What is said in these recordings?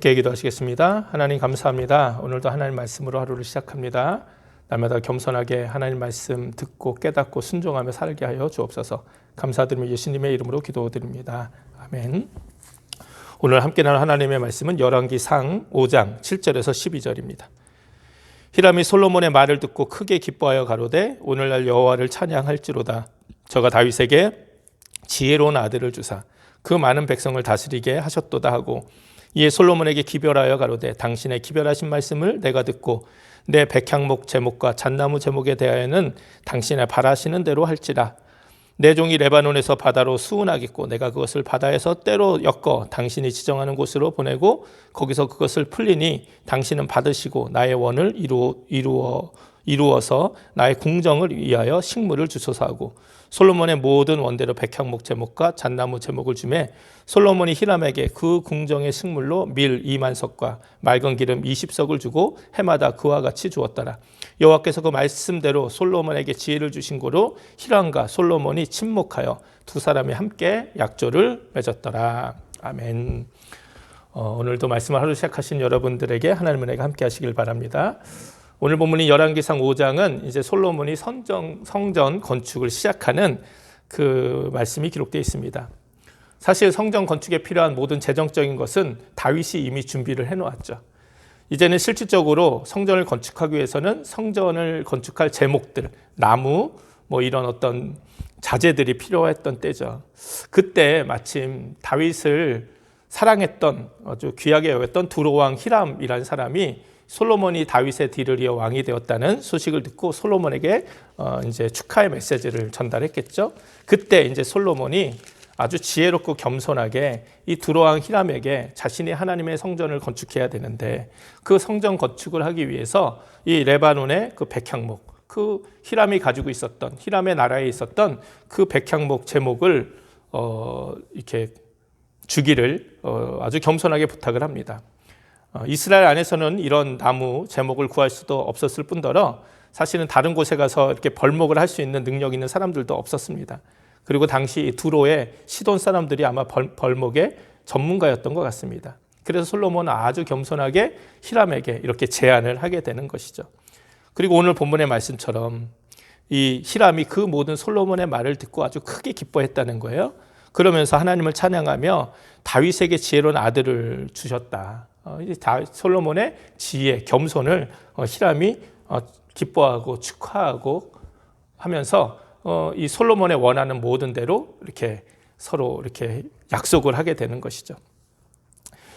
함께 기도하시겠습니다. 하나님 감사합니다. 오늘도 하나님 말씀으로 하루를 시작합니다. 날마다 겸손하게 하나님 말씀 듣고 깨닫고 순종하며 살게 하여 주옵소서. 감사드리며 예수님의 이름으로 기도드립니다. 아멘. 오늘 함께 나눌 하나님의 말씀은 열왕기상 5장 7절에서 12절입니다. 히람이 솔로몬의 말을 듣고 크게 기뻐하여 가로되 오늘날 여호와를 찬양할지로다. 저가 다윗에게 지혜로운 아들을 주사 그 많은 백성을 다스리게 하셨도다 하고 이에 솔로몬에게 기별하여 가로되 당신의 기별하신 말씀을 내가 듣고 내 백향목 제목과 잣나무 제목에 대하여는 당신의 바라시는 대로 할지라. 내 종이 레바논에서 바다로 수운하겠고 내가 그것을 바다에서 때로 엮어 당신이 지정하는 곳으로 보내고 거기서 그것을 풀리니 당신은 받으시고 나의 원을 이루어서 나의 궁정을 위하여 식물을 주소서 하고 솔로몬의 모든 원대로 백향목 제목과 잣나무 제목을 주매 솔로몬이 히람에게 그 궁정의 식물로 밀 2만석과 맑은 기름 20석을 주고 해마다 그와 같이 주었더라. 여호와께서 그 말씀대로 솔로몬에게 지혜를 주신 고로 히람과 솔로몬이 친목하여 두 사람이 함께 약조를 맺었더라. 아멘. 오늘도 말씀을 하루 시작하신 여러분들에게 하나님의 은혜가 함께 하시길 바랍니다. 오늘 본문인 열왕기상 5장은 이제 솔로몬이 성전 건축을 시작하는 그 말씀이 기록되어 있습니다. 사실 성전 건축에 필요한 모든 재정적인 것은 다윗이 이미 준비를 해놓았죠. 이제는 실질적으로 성전을 건축하기 위해서는 성전을 건축할 제목들, 나무, 이런 어떤 자재들이 필요했던 때죠. 그때 마침 다윗을 사랑했던 아주 귀하게 여겼던 두로왕 히람이라는 사람이 솔로몬이 다윗의 뒤를 이어 왕이 되었다는 소식을 듣고 솔로몬에게 이제 축하의 메시지를 전달했겠죠. 그때 이제 솔로몬이 아주 지혜롭고 겸손하게 이 두로왕 히람에게 자신이 하나님의 성전을 건축해야 되는데 그 성전 건축을 하기 위해서 이 레바논의 그 백향목, 그 히람이 가지고 있었던 히람의 나라에 있었던 그 백향목 제목을 이렇게 주기를 아주 겸손하게 부탁을 합니다. 이스라엘 안에서는 이런 나무 제목을 구할 수도 없었을 뿐더러 사실은 다른 곳에 가서 이렇게 벌목을 할 수 있는 능력 있는 사람들도 없었습니다. 그리고 당시 두로의 시돈 사람들이 아마 벌목의 전문가였던 것 같습니다. 그래서 솔로몬은 아주 겸손하게 히람에게 이렇게 제안을 하게 되는 것이죠. 그리고 오늘 본문의 말씀처럼 이 히람이 그 모든 솔로몬의 말을 듣고 아주 크게 기뻐했다는 거예요. 그러면서 하나님을 찬양하며 다윗에게 지혜로운 아들을 주셨다. 솔로몬의 지혜, 겸손을 히람이 기뻐하고 축하하고 하면서 이 솔로몬의 원하는 모든 대로 이렇게 서로 이렇게 약속을 하게 되는 것이죠.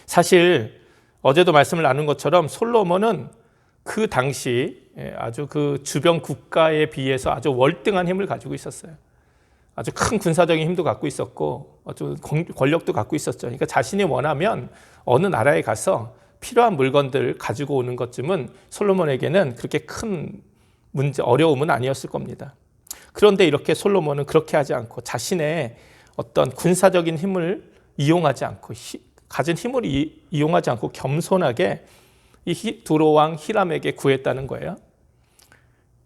사실 어제도 말씀을 나눈 것처럼 솔로몬은 그 당시 아주 그 주변 국가에 비해서 아주 월등한 힘을 가지고 있었어요. 아주 큰 군사적인 힘도 갖고 있었고 아주 권력도 갖고 있었죠. 그러니까 자신이 원하면 어느 나라에 가서 필요한 물건들 가지고 오는 것쯤은 솔로몬에게는 그렇게 큰 어려움은 아니었을 겁니다. 그런데 이렇게 솔로몬은 그렇게 하지 않고 자신의 어떤 군사적인 힘을 이용하지 않고 가진 힘을 이용하지 않고 겸손하게 이 두로왕 히람에게 구했다는 거예요.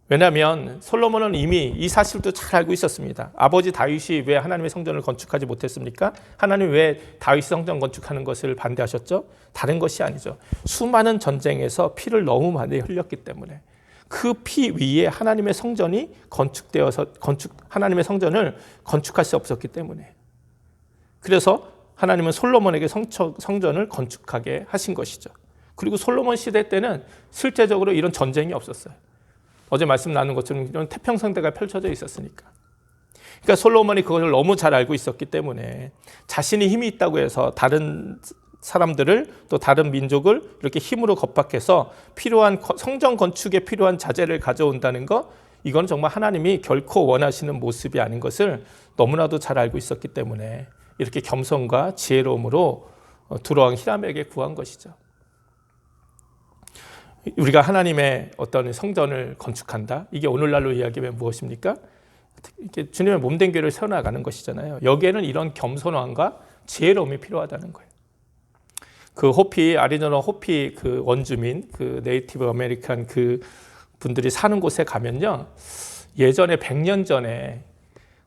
왜냐하면 솔로몬은 이미 이 사실도 잘 알고 있었습니다. 아버지 다윗이 왜 하나님의 성전을 건축하지 못했습니까? 하나님 왜 다윗 성전 건축하는 것을 반대하셨죠? 다른 것이 아니죠. 수많은 전쟁에서 피를 너무 많이 흘렸기 때문에 그 피 위에 하나님의 성전이 하나님의 성전을 건축할 수 없었기 때문에 그래서 하나님은 솔로몬에게 성전을 건축하게 하신 것이죠. 그리고 솔로몬 시대 때는 실제적으로 이런 전쟁이 없었어요. 어제 말씀 나눈 것처럼 이런 태평성대가 펼쳐져 있었으니까. 그러니까 솔로몬이 그것을 너무 잘 알고 있었기 때문에 자신이 힘이 있다고 해서 다른 사람들을 또 다른 민족을 이렇게 힘으로 겁박해서 필요한 성전 건축에 필요한 자재를 가져온다는 것, 이건 정말 하나님이 결코 원하시는 모습이 아닌 것을 너무나도 잘 알고 있었기 때문에 이렇게 겸손과 지혜로움으로 두로왕 히람에게 구한 것이죠. 우리가 하나님의 어떤 성전을 건축한다. 이게 오늘날로 이야기하면 무엇입니까? 이렇게 주님의 몸된 교회를 세워나가는 것이잖아요. 여기에는 이런 겸손함과 지혜로움이 필요하다는 거예요. 그 아리조나 호피 그 원주민, 그 네이티브 아메리칸 그 분들이 사는 곳에 가면요. 예전에 100년 전에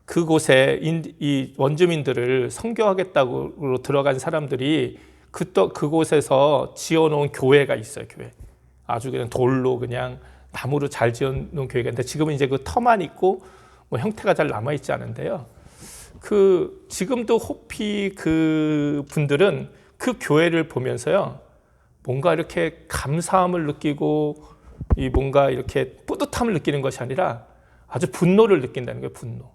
그곳에 이 원주민들을 선교하겠다고 들어간 사람들이 그곳에서 지어놓은 교회가 있어요. 교회. 아주 그냥 돌로 그냥 나무로 잘 지어놓은 교회가 있는데 지금은 이제 그 터만 있고 뭐 형태가 잘 남아있지 않은데요. 지금도 호피 그 분들은 그 교회를 보면서요. 뭔가 이렇게 감사함을 느끼고 뭔가 이렇게 뿌듯함을 느끼는 것이 아니라 아주 분노를 느낀다는 거예요. 분노.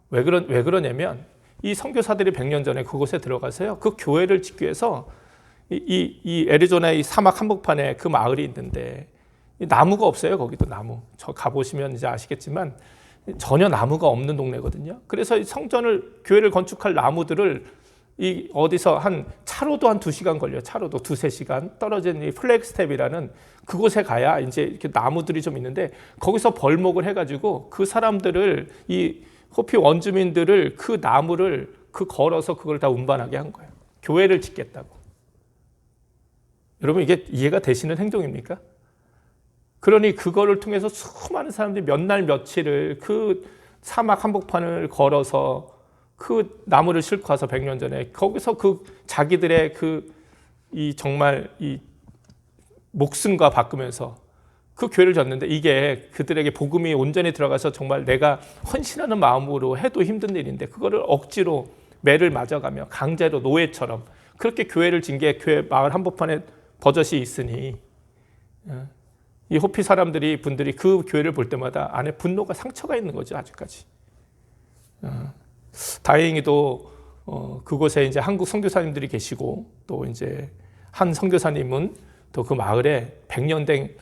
왜 그러냐면 이 선교사들이 100년 전에 그곳에 들어가서요. 그 교회를 짓기 위해서 이 애리조나의 사막 한복판에 그 마을이 있는데 나무가 없어요. 거기도 나무. 저 가보시면 이제 아시겠지만 전혀 나무가 없는 동네거든요. 그래서 교회를 건축할 나무들을 어디서 차로도 한 2시간 걸려요. 차로도 2-3시간 떨어진 이 플래그스텝이라는 그곳에 가야 이제 이렇게 나무들이 좀 있는데 거기서 벌목을 해가지고 그 사람들을 이 호피 원주민들을 그 나무를 걸어서 그걸 다 운반하게 한 거예요. 교회를 짓겠다고. 여러분 이게 이해가 되시는 행동입니까? 그러니 그거를 통해서 수많은 사람들이 몇 날 며칠을 그 사막 한복판을 걸어서 그 나무를 싣고 와서 100년 전에 거기서 자기들의 정말 목숨과 바꾸면서 그 교회를 졌는데 이게 그들에게 복음이 온전히 들어가서 정말 내가 헌신하는 마음으로 해도 힘든 일인데 그거를 억지로 매를 맞아가며 강제로 노예처럼 그렇게 교회를 진 게 교회 마을 한복판에 버젓이 있으니 이 호피 분들이 그 교회를 볼 때마다 안에 분노가 상처가 있는 거죠. 아직까지. 다행히도 그곳에 이제 한국 선교사님들이 계시고 또 이제 한 선교사님은 또 그 마을에 100년 된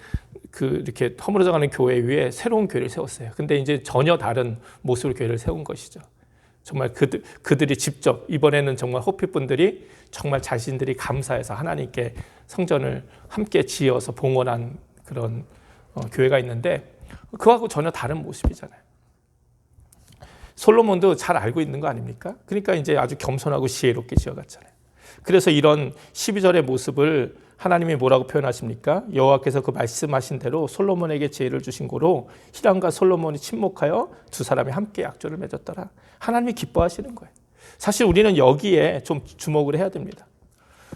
이렇게 허물어져가는 교회 위에 새로운 교회를 세웠어요. 근데 이제 전혀 다른 모습으로 교회를 세운 것이죠. 정말 그들이 직접 이번에는 정말 호피 분들이 정말 자신들이 감사해서 하나님께 성전을 함께 지어서 봉헌한 그런 교회가 있는데 그거하고 전혀 다른 모습이잖아요. 솔로몬도 잘 알고 있는 거 아닙니까? 그러니까 이제 아주 겸손하고 지혜롭게 지어갔잖아요. 그래서 이런 12절의 모습을 하나님이 뭐라고 표현하십니까? 여호와께서 그 말씀하신 대로 솔로몬에게 지혜를 주신 고로 히람과 솔로몬이 친목하여 두 사람이 함께 약조를 맺었더라. 하나님이 기뻐하시는 거예요. 사실 우리는 여기에 좀 주목을 해야 됩니다.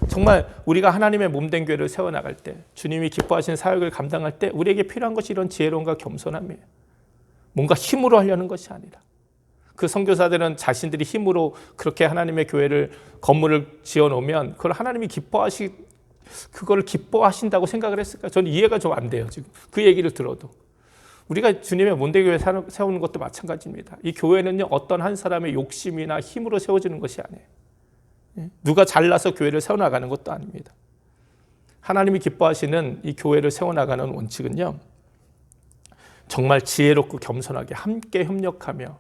정말 우리가 하나님의 몸된 교회를 세워나갈 때 주님이 기뻐하시는 사역을 감당할 때 우리에게 필요한 것이 이런 지혜로움과 겸손함이에요. 뭔가 힘으로 하려는 것이 아니라 그 선교사들은 자신들이 힘으로 그렇게 하나님의 건물을 지어놓으면 그걸 하나님이 그거를 기뻐하신다고 생각을 했을까? 저는 이해가 좀 안 돼요. 지금 그 얘기를 들어도. 우리가 주님의 몸된 교회 세우는 것도 마찬가지입니다. 이 교회는요 어떤 한 사람의 욕심이나 힘으로 세워지는 것이 아니에요. 누가 잘나서 교회를 세워나가는 것도 아닙니다. 하나님이 기뻐하시는 이 교회를 세워나가는 원칙은요 정말 지혜롭고 겸손하게 함께 협력하며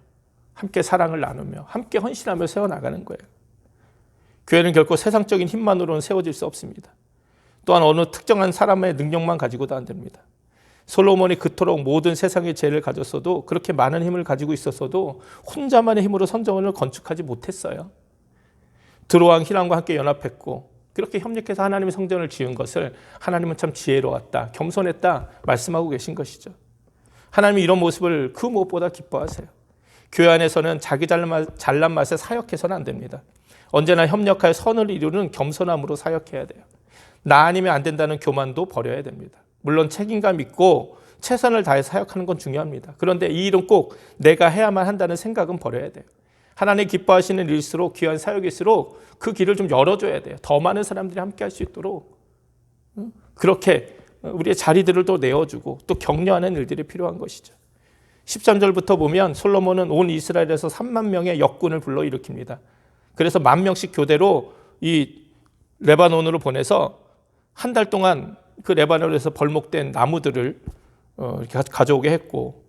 함께 사랑을 나누며 함께 헌신하며 세워나가는 거예요. 교회는 결코 세상적인 힘만으로는 세워질 수 없습니다. 또한 어느 특정한 사람의 능력만 가지고도 안 됩니다. 솔로몬이 그토록 모든 세상의 지혜를 가졌어도 그렇게 많은 힘을 가지고 있었어도 혼자만의 힘으로 성전을 건축하지 못했어요. 드로왕 히람과 함께 연합했고 그렇게 협력해서 하나님의 성전을 지은 것을 하나님은 참 지혜로웠다, 겸손했다 말씀하고 계신 것이죠. 하나님이 이런 모습을 그 무엇보다 기뻐하세요. 교회 안에서는 자기 잘난 맛에 사역해서는 안 됩니다. 언제나 협력하여 선을 이루는 겸손함으로 사역해야 돼요. 나 아니면 안 된다는 교만도 버려야 됩니다. 물론 책임감 있고 최선을 다해 사역하는 건 중요합니다. 그런데 이 일은 꼭 내가 해야만 한다는 생각은 버려야 돼요. 하나님 기뻐하시는 일일수록 귀한 사역일수록 그 길을 좀 열어줘야 돼요. 더 많은 사람들이 함께 할 수 있도록 그렇게 우리의 자리들을 또 내어주고 또 격려하는 일들이 필요한 것이죠. 13절부터 보면 솔로몬은 온 이스라엘에서 3만 명의 역군을 불러일으킵니다. 그래서 10,000명씩 교대로 이 레바논으로 보내서 한 달 동안 그 레바논에서 벌목된 나무들을 이렇게 가져오게 했고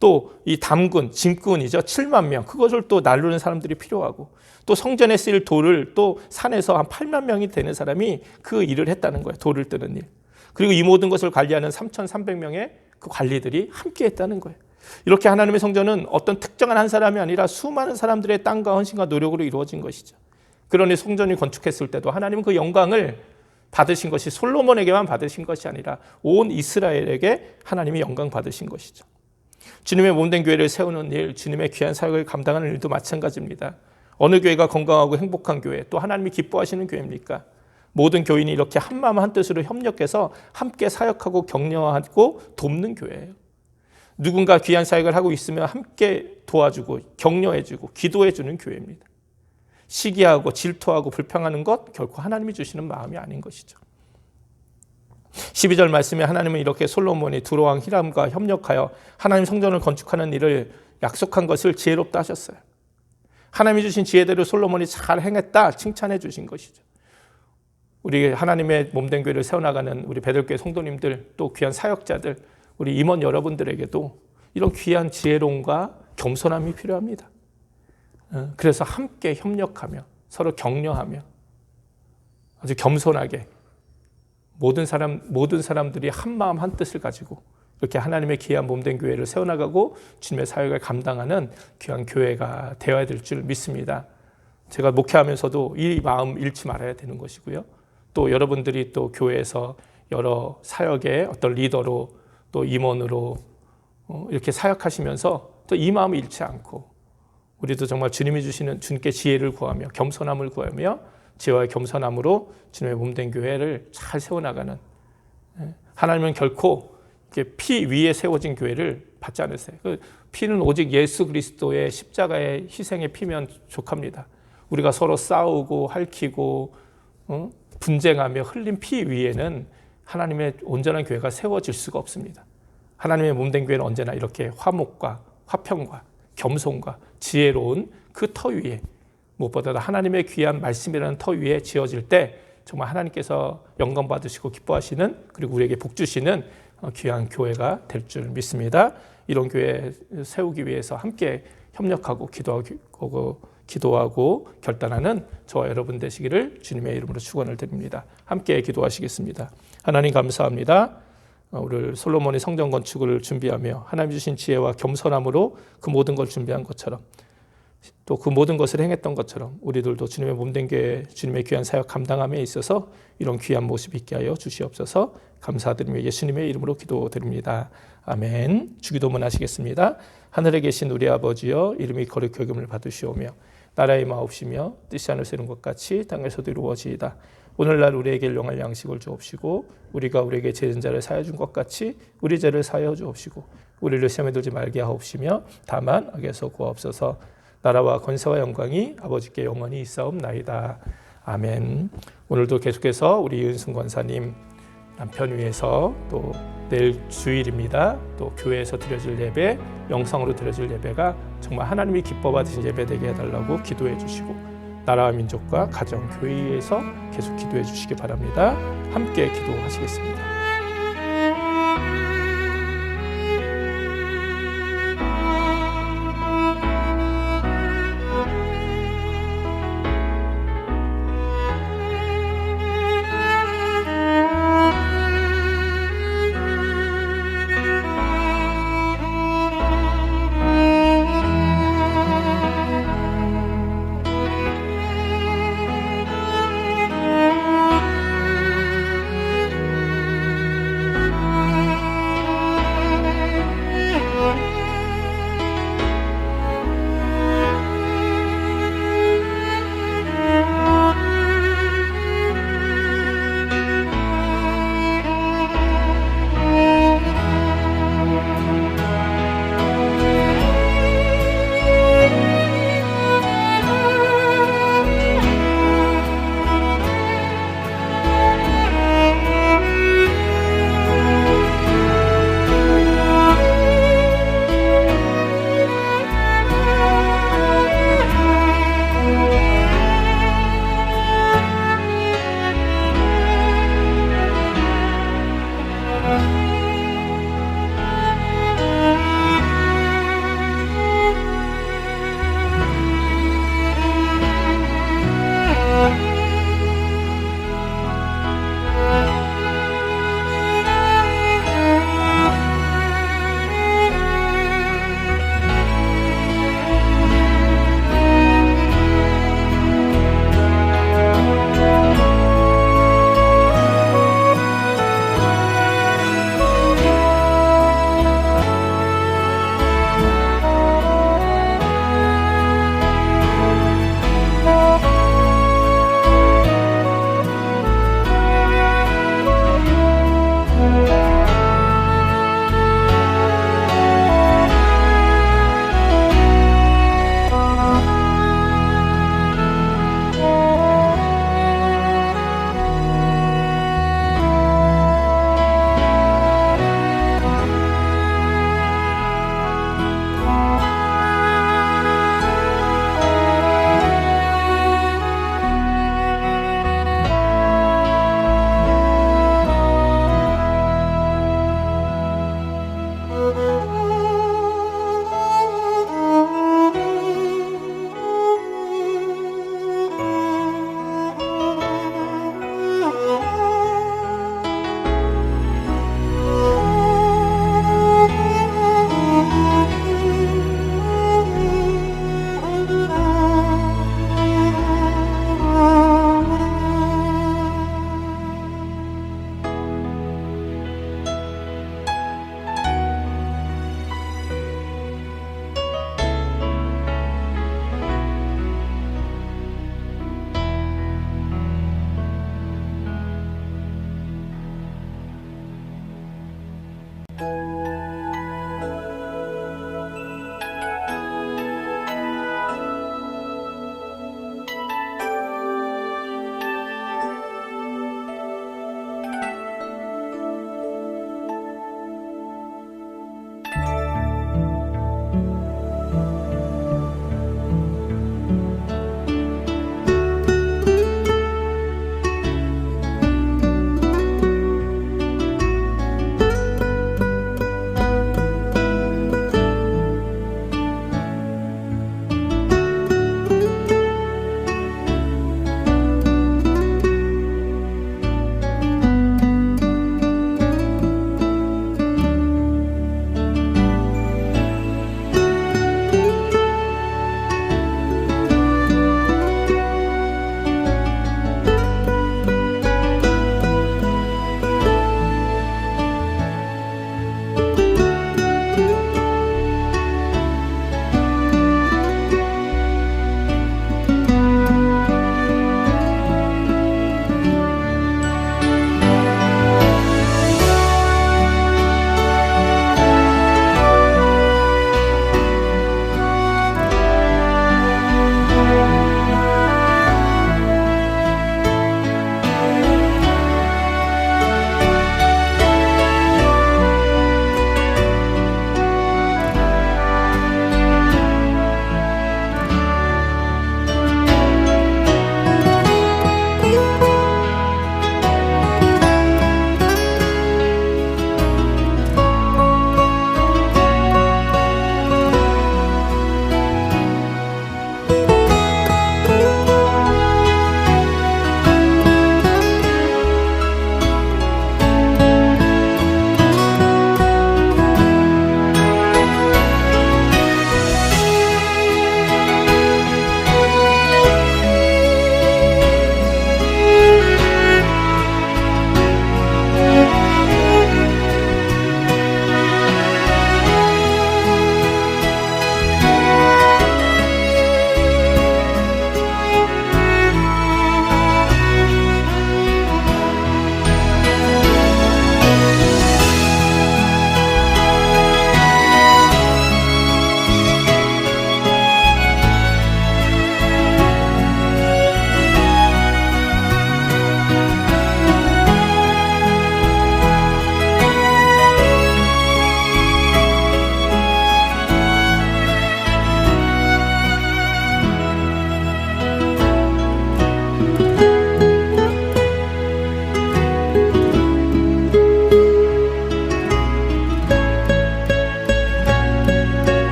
또 이 담군, 진군이죠. 7만 명. 그것을 또 나르는 사람들이 필요하고 또 성전에 쓰일 돌을 또 산에서 한 8만 명이 되는 사람이 그 일을 했다는 거예요. 돌을 뜨는 일. 그리고 이 모든 것을 관리하는 3,300명의 그 관리들이 함께 했다는 거예요. 이렇게 하나님의 성전은 어떤 특정한 한 사람이 아니라 수많은 사람들의 땀과 헌신과 노력으로 이루어진 것이죠. 그러니 성전이 건축했을 때도 하나님은 그 영광을 받으신 것이 솔로몬에게만 받으신 것이 아니라 온 이스라엘에게 하나님이 영광 받으신 것이죠. 주님의 몸된 교회를 세우는 일, 주님의 귀한 사역을 감당하는 일도 마찬가지입니다. 어느 교회가 건강하고 행복한 교회, 또 하나님이 기뻐하시는 교회입니까? 모든 교인이 이렇게 한마음 한뜻으로 협력해서 함께 사역하고 격려하고 돕는 교회예요. 누군가 귀한 사역을 하고 있으면 함께 도와주고 격려해주고 기도해주는 교회입니다. 시기하고 질투하고 불평하는 것 결코 하나님이 주시는 마음이 아닌 것이죠. 12절 말씀에 하나님은 이렇게 솔로몬이 두로왕 히람과 협력하여 하나님 성전을 건축하는 일을 약속한 것을 지혜롭다 하셨어요. 하나님이 주신 지혜대로 솔로몬이 잘 행했다 칭찬해 주신 것이죠. 우리 하나님의 몸된 교회를 세워나가는 우리 베들교회 성도님들, 또 귀한 사역자들, 우리 임원 여러분들에게도 이런 귀한 지혜로움과 겸손함이 필요합니다. 그래서 함께 협력하며 서로 격려하며 아주 겸손하게 모든 사람들이 한마음 한뜻을 가지고 이렇게 하나님의 귀한 몸된 교회를 세워나가고 주님의 사역을 감당하는 귀한 교회가 되어야 될 줄 믿습니다. 제가 목회하면서도 이 마음 잃지 말아야 되는 것이고요. 또 여러분들이 또 교회에서 여러 사역의 어떤 리더로 또 임원으로 이렇게 사역하시면서 또 이 마음을 잃지 않고 우리도 정말 주님이 주시는 주님께 지혜를 구하며 겸손함을 구하며 지혜와 겸손함으로 주님의 몸된 교회를 잘 세워나가는, 하나님은 결코 피 위에 세워진 교회를 받지 않으세요. 그 피는 오직 예수 그리스도의 십자가의 희생의 피면 족합니다. 우리가 서로 싸우고 핥히고 분쟁하며 흘린 피 위에는 하나님의 온전한 교회가 세워질 수가 없습니다. 하나님의 몸된 교회는 언제나 이렇게 화목과 화평과 겸손과 지혜로운 그 터 위에, 무엇보다도 하나님의 귀한 말씀이라는 터 위에 지어질 때 정말 하나님께서 영광 받으시고 기뻐하시는, 그리고 우리에게 복 주시는 귀한 교회가 될 줄 믿습니다. 이런 교회 세우기 위해서 함께 협력하고 기도하고 결단하는 저와 여러분 되시기를 주님의 이름으로 축원을 드립니다. 함께 기도하시겠습니다. 하나님 감사합니다. 우리 솔로몬이 성전 건축을 준비하며 하나님 주신 지혜와 겸손함으로 그 모든 걸 준비한 것처럼, 또 그 모든 것을 행했던 것처럼 우리들도 주님의 몸된 교회, 주님의 귀한 사역 감당함에 있어서 이런 귀한 모습 있게 하여 주시옵소서. 감사드리며 예수님의 이름으로 기도드립니다. 아멘. 주기도문 하시겠습니다. 하늘에 계신 우리 아버지여, 이름이 거룩히 여김을 받으시오며 나라의 마옵시며 뜻이 하늘에서 이룬 것 같이 땅에서도 이루어지이다. 오늘날 우리에게 일용할 양식을 주옵시고 우리가 우리에게 죄진 자를 사하여 준 것 같이 우리 죄를 사하여 주옵시고 우리를 시험에 들지 말게 하옵시며 다만 악에서 구하옵소서. 나라와 권세와 영광이 아버지께 영원히 있사옵나이다. 아멘. 오늘도 계속해서 우리 이은승 권사님 남편 위해서, 또 내일 주일입니다. 또 교회에서 드려질 예배, 영상으로 드려질 예배가 정말 하나님이 기뻐 받으신 예배 되게 해달라고 기도해 주시고 나라와 민족과 가정, 교회에서 계속 기도해 주시기 바랍니다. 함께 기도하시겠습니다.